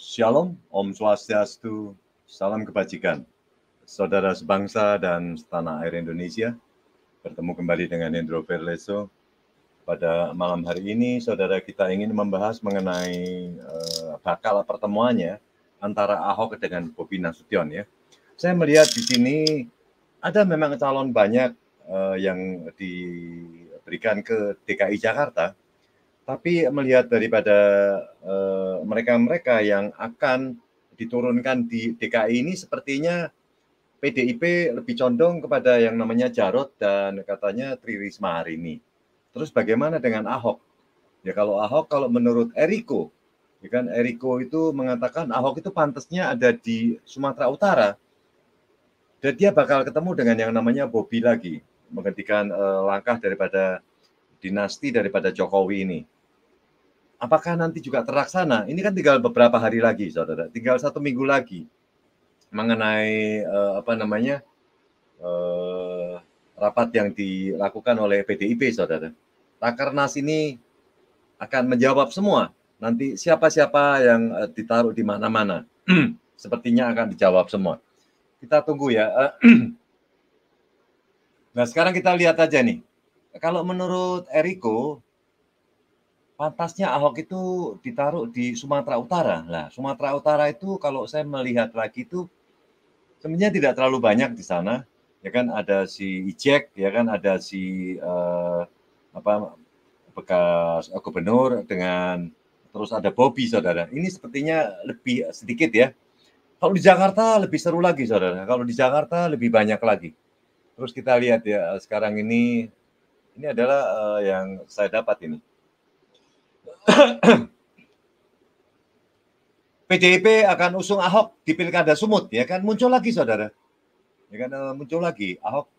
Shalom, Om Swastiastu, salam kebajikan. Saudara sebangsa dan setanah air Indonesia, bertemu kembali dengan Hendro Verleso. Pada malam hari ini, saudara, kita ingin membahas mengenai bakal pertemuannya antara Ahok dengan Bobi Nasution ya. Saya melihat di sini ada memang calon banyak yang diberikan ke DKI Jakarta, tapi melihat daripada mereka-mereka yang akan diturunkan di DKI ini sepertinya PDIP lebih condong kepada yang namanya Jarod dan katanya Tri Risma hari ini. Terus bagaimana dengan Ahok? Ya kalau Ahok, kalau menurut Eriko, ya kan Eriko itu mengatakan Ahok itu pantasnya ada di Sumatera Utara. Dan dia bakal ketemu dengan yang namanya Bobi lagi, menggantikan langkah daripada dinasti daripada Jokowi ini. Apakah nanti juga terlaksana? Ini kan tinggal beberapa hari lagi, saudara. Tinggal 1 minggu lagi mengenai rapat yang dilakukan oleh PDIP, saudara. Rakernas ini akan menjawab semua. Nanti siapa-siapa yang ditaruh di mana-mana, sepertinya akan dijawab semua. Kita tunggu ya. Nah, sekarang kita lihat aja nih. Kalau menurut Eriko, pantasnya Ahok itu ditaruh di Sumatera Utara. Nah, Sumatera Utara itu kalau saya melihat lagi itu sebenarnya tidak terlalu banyak di sana. Ya kan ada si Ijek, ya kan ada si bekas gubernur dengan terus ada Bobi, saudara. Ini sepertinya lebih sedikit ya. Kalau di Jakarta lebih seru lagi, saudara. Kalau di Jakarta lebih banyak lagi. Terus kita lihat ya sekarang ini adalah yang saya dapat ini. PDIP akan usung Ahok di Pilkada Sumut, ya kan muncul lagi, saudara. Ya kan muncul lagi Ahok.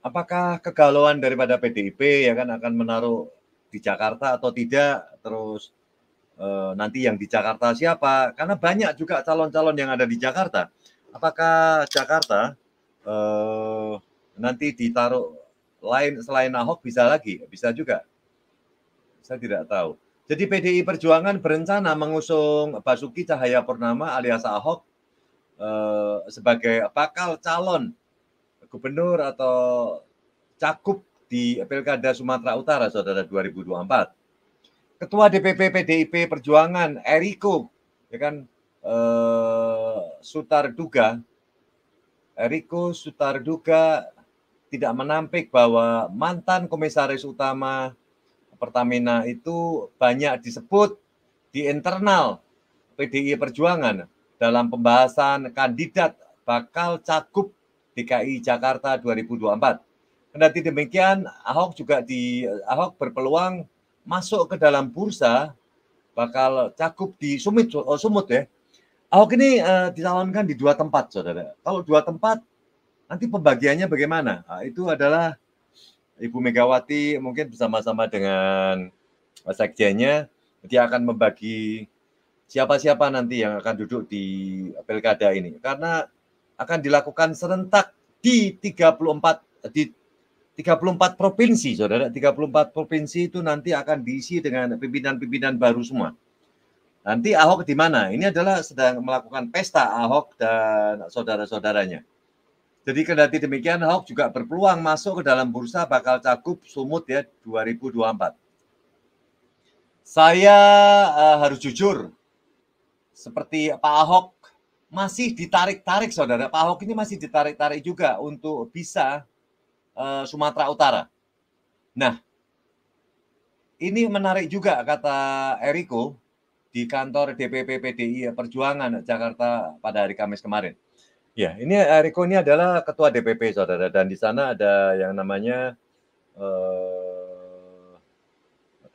Apakah kegalauan daripada PDIP ya kan akan menaruh di Jakarta atau tidak? Terus nanti yang di Jakarta siapa? Karena banyak juga calon-calon yang ada di Jakarta. Apakah Jakarta nanti ditaruh lain selain Ahok bisa lagi? Bisa juga. Saya tidak tahu. Jadi PDI Perjuangan berencana mengusung Basuki Cahayapurnama alias Ahok sebagai bakal calon gubernur atau cakup di Pilkada Sumatera Utara, saudara, 2024. Ketua DPP PDIP Perjuangan Eriko, ya kan, Eriko Sutarduga tidak menampik bahwa mantan komisaris utama Pertamina itu banyak disebut di internal PDI Perjuangan dalam pembahasan kandidat bakal cagup DKI Jakarta 2024. Kendati demikian, Ahok berpeluang masuk ke dalam bursa bakal cagup di Sumut ya. Ahok ini dicalonkan di 2 tempat, saudara. Kalau 2 tempat, nanti pembagiannya bagaimana? Nah, itu adalah Ibu Megawati mungkin bersama-sama dengan sekjennya, dia akan membagi siapa-siapa nanti yang akan duduk di pilkada ini. Karena akan dilakukan serentak di 34 provinsi, saudara. 34 provinsi itu nanti akan diisi dengan pimpinan-pimpinan baru semua. Nanti Ahok di mana? Ini adalah sedang melakukan pesta Ahok dan saudara-saudaranya. Jadi kendati demikian, Ahok juga berpeluang masuk ke dalam bursa bakal cagup Sumut ya 2024. Saya harus jujur, seperti Pak Ahok masih ditarik-tarik, saudara. Pak Ahok ini masih ditarik-tarik juga untuk bisa Sumatera Utara. Nah, ini menarik juga kata Eriko di kantor DPP PDI Perjuangan Jakarta pada hari Kamis kemarin. Ya, ini Eriko ini adalah ketua DPP, saudara, dan di sana ada yang namanya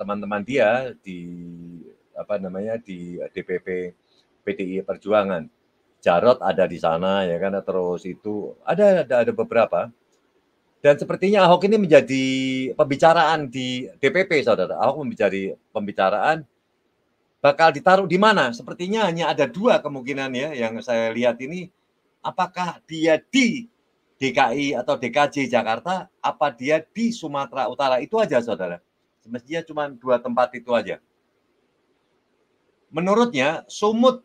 teman-teman dia di DPP PDI Perjuangan. Jarod ada di sana ya kan, terus itu ada beberapa. Dan sepertinya Ahok ini menjadi pembicaraan di DPP, saudara. Ahok menjadi pembicaraan bakal ditaruh di mana? Sepertinya hanya ada 2 kemungkinan ya yang saya lihat ini. Apakah dia di DKI atau DKJ Jakarta, apa dia di Sumatera Utara? Itu aja, saudara. Semestinya cuma 2 tempat itu aja. Menurutnya, Sumut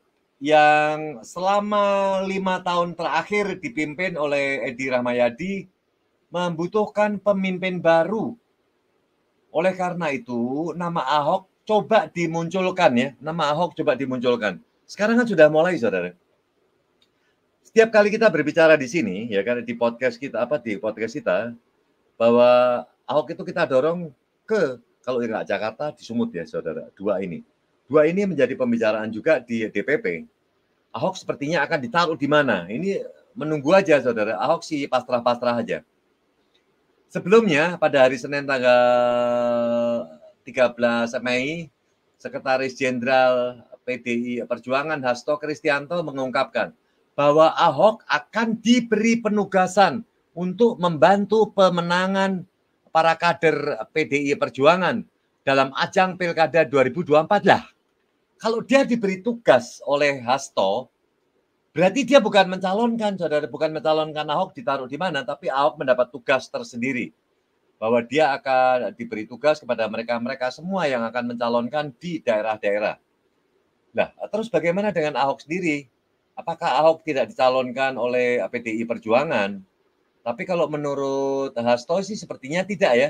yang selama 5 tahun terakhir dipimpin oleh Edi Rahmayadi membutuhkan pemimpin baru. Oleh karena itu, nama Ahok coba dimunculkan ya. Nama Ahok coba dimunculkan. Sekarang kan sudah mulai, saudara. Setiap kali kita berbicara di sini, ya kan, di podcast kita, bahwa Ahok itu kita dorong ke, kalau nggak Jakarta, di Sumut ya, saudara. Dua ini menjadi pembicaraan juga di DPP. Ahok sepertinya akan ditaruh di mana? Ini menunggu aja, saudara. Ahok sih pasrah-pasrah aja. Sebelumnya, pada hari Senin tanggal 13 Mei, Sekretaris Jenderal PDI Perjuangan Hasto Kristianto mengungkapkan bahwa Ahok akan diberi penugasan untuk membantu pemenangan para kader PDI Perjuangan dalam ajang Pilkada 2024 lah. Kalau dia diberi tugas oleh Hasto, berarti dia bukan mencalonkan, saudara, bukan mencalonkan Ahok ditaruh di mana, tapi Ahok mendapat tugas tersendiri bahwa dia akan diberi tugas kepada mereka-mereka semua yang akan mencalonkan di daerah-daerah. Nah, terus bagaimana dengan Ahok sendiri? Apakah Ahok tidak dicalonkan oleh PDI Perjuangan? Tapi kalau menurut Hasto sih sepertinya tidak ya.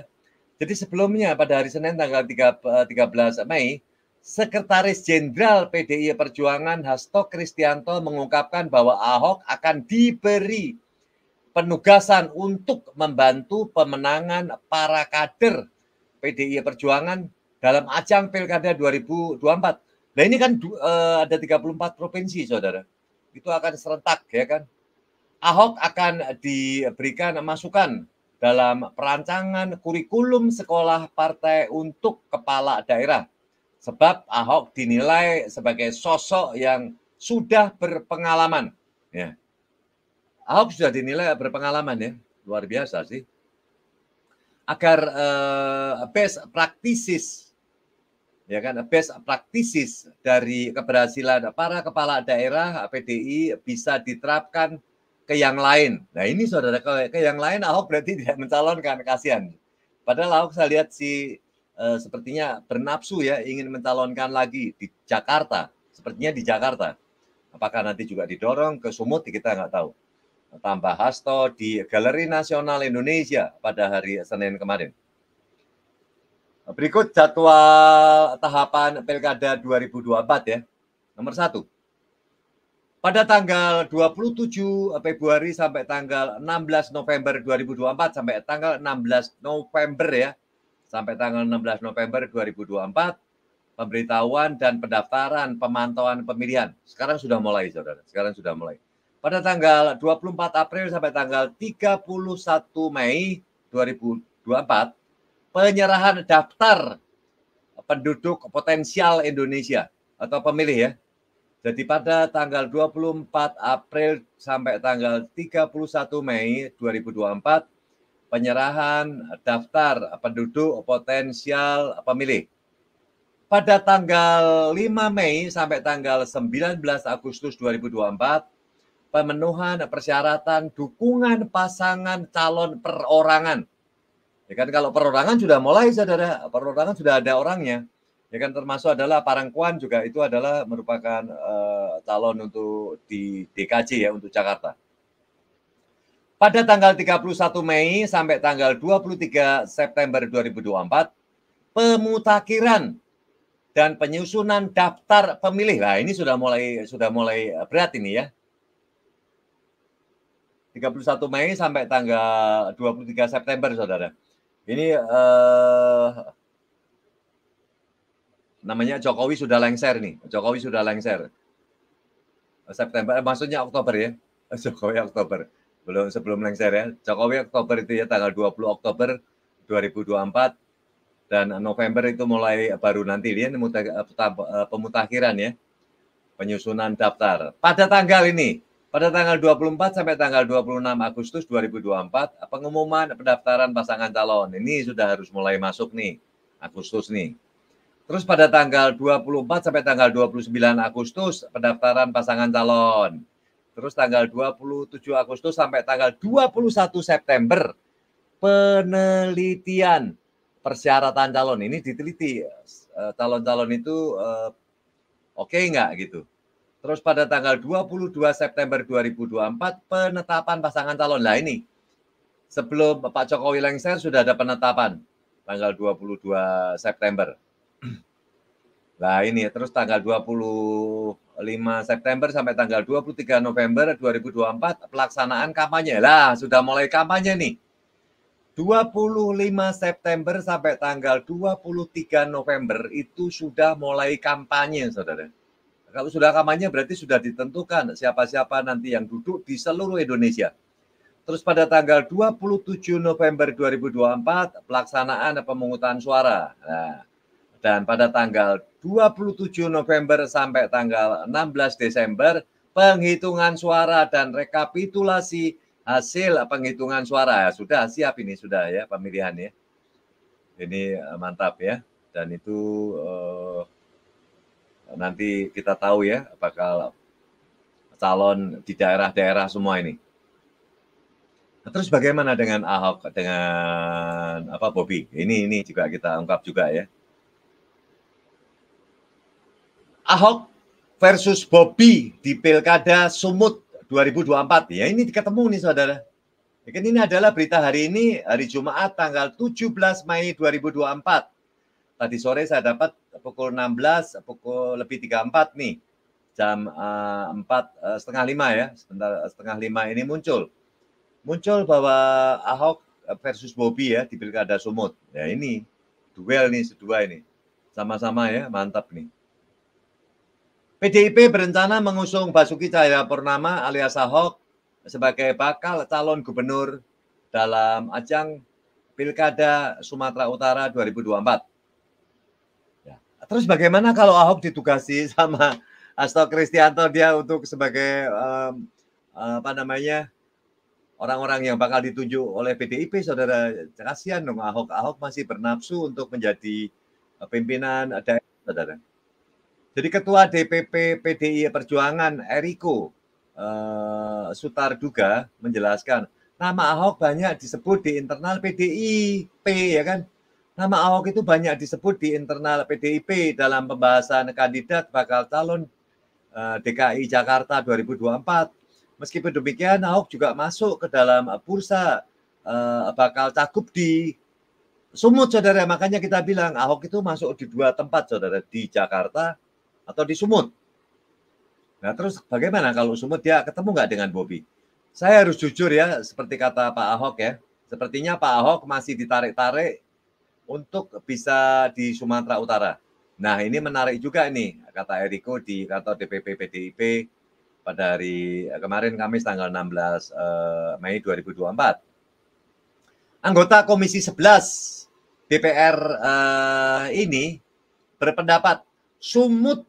Jadi sebelumnya pada hari Senin tanggal 13 Mei, Sekretaris Jenderal PDI Perjuangan Hasto Kristianto mengungkapkan bahwa Ahok akan diberi penugasan untuk membantu pemenangan para kader PDI Perjuangan dalam ajang Pilkada 2024. Nah ini kan ada 34 provinsi, saudara. Itu akan serentak, ya kan. Ahok akan diberikan masukan dalam perancangan kurikulum sekolah partai untuk kepala daerah. Sebab Ahok dinilai sebagai sosok yang sudah berpengalaman. Ya. Ahok sudah dinilai berpengalaman ya, luar biasa sih. Agar best practices, ya kan, best practices dari keberhasilan para kepala daerah PDI bisa diterapkan ke yang lain. Nah ini saudara, ke yang lain Ahok berarti tidak mencalonkan, kasihan. Padahal Ahok saya lihat sepertinya bernafsu ya, ingin mencalonkan lagi di Jakarta, sepertinya di Jakarta. Apakah nanti juga didorong ke Sumut, kita nggak tahu. Tambah Hasto di Galeri Nasional Indonesia pada hari Senin kemarin. Berikut jadwal tahapan Pilkada 2024 ya. Nomor 1. Pada tanggal 27 Februari sampai tanggal 16 November 2024 sampai tanggal 16 November ya. Sampai tanggal 16 November 2024 pemberitahuan dan pendaftaran pemantauan pemilihan. Sekarang sudah mulai, saudara. Sekarang sudah mulai. Pada tanggal 24 April sampai tanggal 31 Mei 2024, penyerahan daftar penduduk potensial Indonesia atau pemilih ya. Jadi pada tanggal 24 April sampai tanggal 31 Mei 2024, penyerahan daftar penduduk potensial pemilih. Pada tanggal 5 Mei sampai tanggal 19 Agustus 2024, pemenuhan persyaratan dukungan pasangan calon perorangan. Ya kan, kalau perorangan sudah mulai, saudara, perorangan sudah ada orangnya. Ya kan, termasuk adalah Parangkuan juga itu adalah merupakan calon untuk di DKJ ya, untuk Jakarta. Pada tanggal 31 Mei sampai tanggal 23 September 2024, pemutakhiran dan penyusunan daftar pemilih. Nah, ini sudah mulai berat ini ya. 31 Mei sampai tanggal 23 September, saudara. Ini namanya Jokowi sudah lengser nih. Jokowi sudah lengser. September, maksudnya Oktober ya. Jokowi Oktober. Sebelum lengser ya. Jokowi Oktober itu ya, tanggal 20 Oktober 2024. Dan November itu mulai baru nanti dia pemutakhiran ya. Penyusunan daftar. Pada tanggal ini, pada tanggal 24 sampai tanggal 26 Agustus 2024, pengumuman pendaftaran pasangan calon. Ini sudah harus mulai masuk nih, Agustus nih. Terus pada tanggal 24 sampai tanggal 29 Agustus, pendaftaran pasangan calon. Terus tanggal 27 Agustus sampai tanggal 21 September, penelitian persyaratan calon. Ini diteliti, calon-calon itu oke nggak gitu. Terus pada tanggal 22 September 2024 penetapan pasangan calon. Nah ini, sebelum Pak Jokowi lengser sudah ada penetapan tanggal 22 September. Nah ini, terus tanggal 25 September sampai tanggal 23 November 2024 pelaksanaan kampanye. Lah, sudah mulai kampanye nih. 25 September sampai tanggal 23 November itu sudah mulai kampanye, saudara. Kalau sudah kampanye berarti sudah ditentukan siapa-siapa nanti yang duduk di seluruh Indonesia. Terus pada tanggal 27 November 2024 pelaksanaan pemungutan suara. Nah, dan pada tanggal 27 November sampai tanggal 16 Desember penghitungan suara dan rekapitulasi hasil penghitungan suara. Sudah siap ini, sudah ya pemilihan ya. Ini mantap ya. Dan itu nanti kita tahu ya bakal calon di daerah-daerah semua ini. Terus bagaimana dengan Ahok, dengan Bobi? Ini juga kita ungkap juga ya. Ahok versus Bobi di Pilkada Sumut 2024. Ya ini ketemu nih saudara. Ini adalah berita hari ini, hari Jumat tanggal 17 Mei 2024. Tadi sore saya dapat pukul 16, pukul lebih 34 nih. Jam 4:30 ya, sebentar 4:30 ini muncul bahwa Ahok versus Bobi ya di Pilkada Sumut. Ya ini duel nih sedua ini. Sama-sama ya, mantap nih. PDIP berencana mengusung Basuki Cahayapurnama alias Ahok sebagai bakal calon gubernur dalam ajang Pilkada Sumatera Utara 2024. Ya. Terus bagaimana kalau Ahok ditugasi sama Hasto Kristianto dia untuk sebagai orang-orang yang bakal ditunjuk oleh PDIP, saudara? Kasihan dong Ahok. Ahok masih bernafsu untuk menjadi pimpinan daerah, saudara. Jadi Ketua DPP PDI Perjuangan Eriko Sutarduga menjelaskan, nama Ahok banyak disebut di internal PDIP, ya kan? Nama Ahok itu banyak disebut di internal PDIP dalam pembahasan kandidat bakal calon DKI Jakarta 2024. Meskipun demikian, Ahok juga masuk ke dalam bursa bakal cagup di Sumut, saudara. Makanya kita bilang Ahok itu masuk di dua tempat, saudara, di Jakarta atau di Sumut. Nah, terus bagaimana kalau Sumut dia ketemu nggak dengan Bobi? Saya harus jujur ya, seperti kata Pak Ahok ya, sepertinya Pak Ahok masih ditarik-tarik untuk bisa di Sumatera Utara. Nah, ini menarik juga nih, kata Eriko di kantor DPP PDIP pada hari kemarin Kamis tanggal 16 Mei 2024. Anggota Komisi 11 DPR ini berpendapat Sumut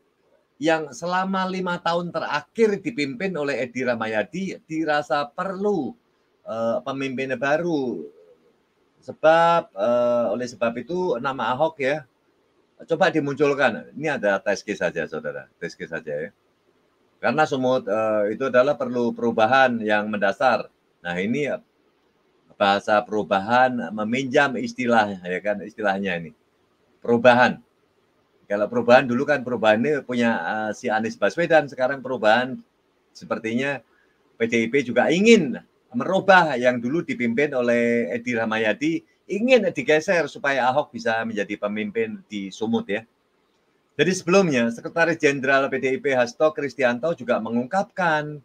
yang selama 5 tahun terakhir dipimpin oleh Edi Rahmayadi dirasa perlu pemimpin baru. Sebab oleh sebab itu nama Ahok ya coba dimunculkan. Ini ada test case saja, saudara, test case saja ya. Karena Sumut itu adalah perlu perubahan yang mendasar. Nah ini bahasa perubahan meminjam istilah ya kan, istilahnya ini perubahan. Kalau perubahan dulu kan perubahan ini punya si Anies Baswedan, sekarang perubahan sepertinya PDIP juga ingin merubah yang dulu dipimpin oleh Edi Rahmayadi, ingin digeser supaya Ahok bisa menjadi pemimpin di Sumut ya. Jadi sebelumnya Sekretaris Jenderal PDIP Hasto Kristianto juga mengungkapkan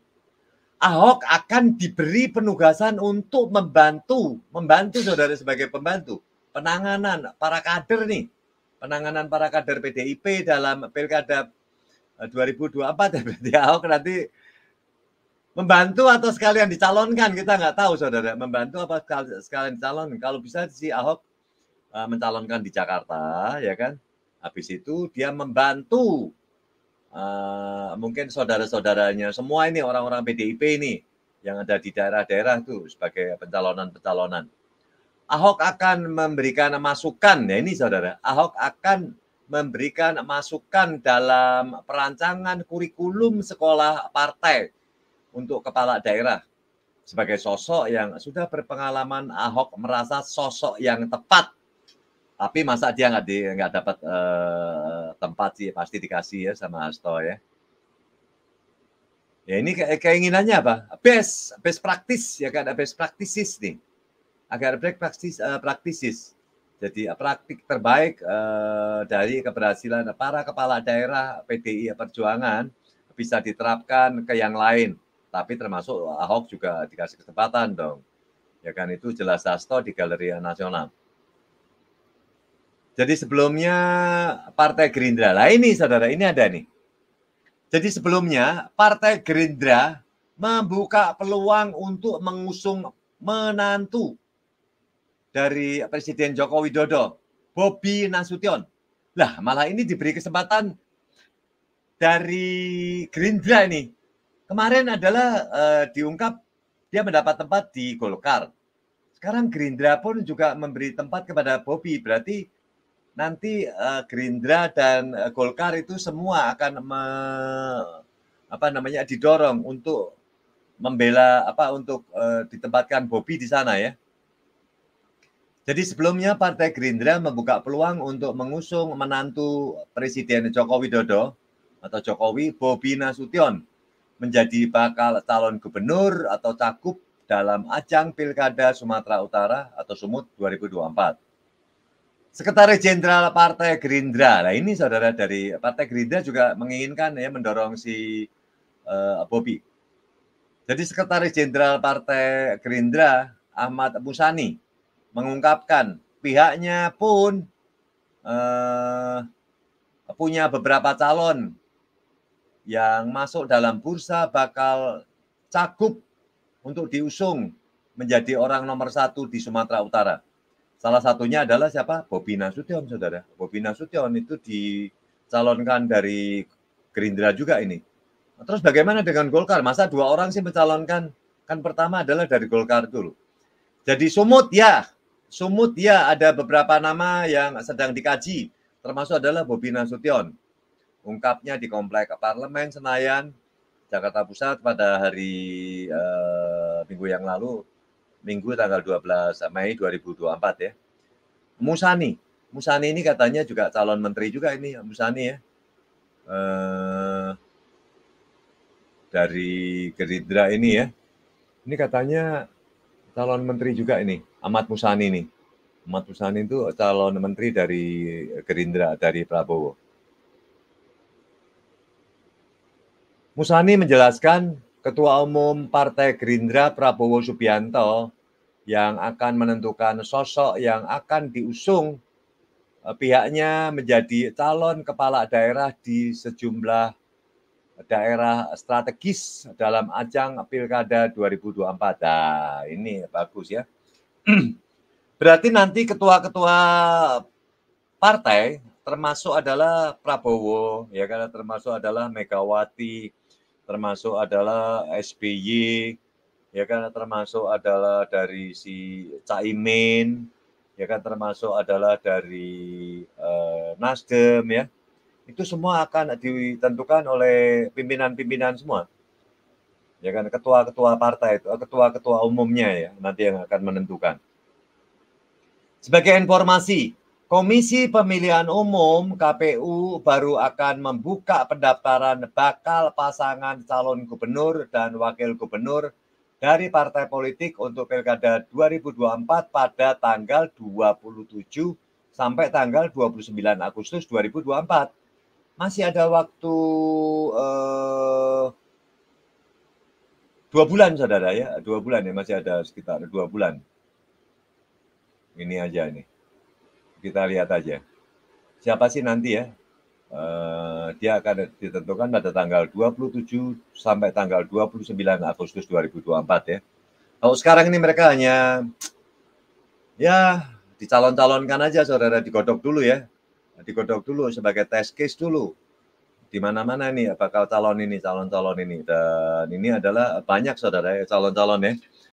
Ahok akan diberi penugasan untuk membantu saudara sebagai pembantu penanganan para kader nih. Penanganan para kader PDIP dalam Pilkada 2024 ya, berarti Ahok nanti membantu atau sekalian dicalonkan, kita nggak tahu saudara, membantu apa sekalian dicalonkan. Kalau bisa si Ahok mencalonkan di Jakarta ya kan, habis itu dia membantu mungkin saudara-saudaranya semua ini orang-orang PDIP ini yang ada di daerah-daerah itu sebagai pencalonan. Ahok akan memberikan masukan, ya ini saudara, Ahok akan memberikan masukan dalam perancangan kurikulum sekolah partai untuk kepala daerah. Sebagai sosok yang sudah berpengalaman, Ahok merasa sosok yang tepat. Tapi masa dia nggak dapat tempat sih, pasti dikasih ya sama Hasto ya. Ya ini keinginannya apa? Best practice ya kan, best practices nih. Agar practices. Jadi praktik terbaik dari keberhasilan para kepala daerah PDI Perjuangan bisa diterapkan ke yang lain. Tapi termasuk Ahok juga dikasih kesempatan dong. Ya kan, itu jelas Hasto di Galeri Nasional. Jadi sebelumnya Partai Gerindra. Lah ini saudara, ini ada nih. Jadi sebelumnya Partai Gerindra membuka peluang untuk mengusung menantu dari Presiden Joko Widodo, Bobi Nasution. Lah, malah ini diberi kesempatan dari Gerindra ini. Kemarin adalah diungkap dia mendapat tempat di Golkar. Sekarang Gerindra pun juga memberi tempat kepada Bobi. Berarti nanti Gerindra dan Golkar itu semua akan didorong untuk membela untuk ditempatkan Bobi di sana ya. Jadi sebelumnya Partai Gerindra membuka peluang untuk mengusung menantu Presiden Joko Widodo atau Jokowi, Bobi Nasution, menjadi bakal calon gubernur atau cagup dalam ajang Pilkada Sumatera Utara atau Sumut 2024. Sekretaris Jenderal Partai Gerindra, nah ini saudara dari Partai Gerindra juga menginginkan ya mendorong si Bobi. Jadi Sekretaris Jenderal Partai Gerindra Ahmad Musani mengungkapkan pihaknya pun punya beberapa calon yang masuk dalam bursa bakal cagup untuk diusung menjadi orang nomor 1 di Sumatera Utara. Salah satunya adalah siapa? Bobi Nasution, saudara. Bobi Nasution itu dicalonkan dari Gerindra juga ini. Terus bagaimana dengan Golkar? Masa 2 orang sih mencalonkan? Kan pertama adalah dari Golkar dulu. Jadi Sumut ya ada beberapa nama yang sedang dikaji, termasuk adalah Bobi Nasution. Ungkapnya di Komplek Parlemen Senayan, Jakarta Pusat pada hari minggu yang lalu, Minggu tanggal 12 Mei 2024 ya. Musani ini katanya juga calon menteri juga ini, Musani ya. Dari Gerindra ini ya. Ini katanya calon menteri juga ini, Ahmad Musani nih. Ahmad Musani itu calon menteri dari Gerindra, dari Prabowo. Musani menjelaskan Ketua Umum Partai Gerindra Prabowo Subianto yang akan menentukan sosok yang akan diusung pihaknya menjadi calon kepala daerah di sejumlah daerah strategis dalam ajang Pilkada 2024. Nah, ini bagus ya. Berarti nanti ketua-ketua partai termasuk adalah Prabowo, ya kan, termasuk adalah Megawati, termasuk adalah SBY, ya kan, termasuk adalah dari si Caimin, ya kan, termasuk adalah dari Nasdem ya. Itu semua akan ditentukan oleh pimpinan-pimpinan semua. Ya kan, ketua-ketua partai itu, ketua-ketua umumnya ya, nanti yang akan menentukan. Sebagai informasi, Komisi Pemilihan Umum KPU baru akan membuka pendaftaran bakal pasangan calon gubernur dan wakil gubernur dari partai politik untuk Pilkada 2024 pada tanggal 27 sampai tanggal 29 Agustus 2024. Masih ada waktu 2 bulan, saudara ya, 2 bulan ya, masih ada sekitar 2 bulan. Ini aja nih, kita lihat aja. Siapa sih nanti ya? Dia akan ditentukan pada tanggal 27 sampai tanggal 29 Agustus 2024 ya. Kalau sekarang ini mereka hanya ya dicalon-calonkan aja, saudara, digodok dulu ya. Digodok dulu sebagai test case dulu. Di mana-mana nih bakal calon ini, calon-calon ini. Dan ini adalah banyak, saudara ya, calon-calon ya.